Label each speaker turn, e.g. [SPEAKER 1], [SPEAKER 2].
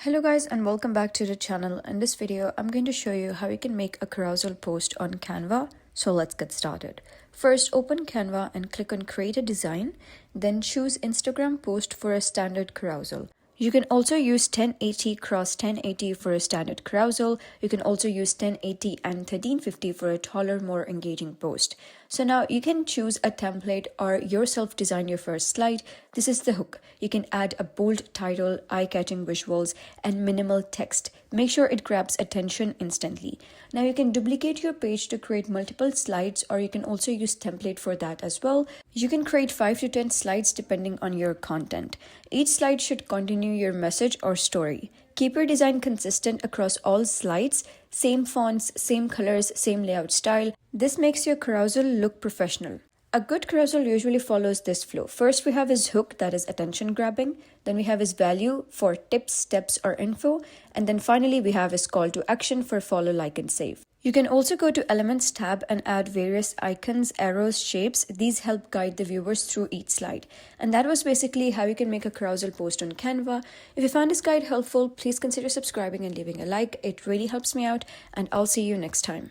[SPEAKER 1] Hello guys and welcome back to the channel. In this video, I'm going to show you how you can make a carousel post on Canva. So let's get started. First, open Canva and click on create a design. Then choose Instagram post for a standard carousel. You can also use 1080 cross 1080 for a standard carousel. You can also use 1080 and 1350 for a taller, more engaging post. So now you can choose a template or yourself design your first slide. This is the hook. You can add a bold title, eye-catching visuals, and minimal text. Make sure it grabs attention instantly. Now you can duplicate your page to create multiple slides, or you can also use template for that as well. You can create 5 to 10 slides depending on your content. Each slide should continue your message or story. Keep your design consistent across all slides, same fonts, same colors, same layout style. This makes your carousel look professional. A good carousel usually follows this flow. First, we have his hook, that is attention grabbing. Then we have his value for tips, steps, or info. And then finally, we have his call to action for follow, like, and save. You can also go to Elements tab and add various icons, arrows, shapes. These help guide the viewers through each slide. And that was basically how you can make a carousel post on Canva. If you found this guide helpful, please consider subscribing and leaving a like. It really helps me out, and I'll see you next time.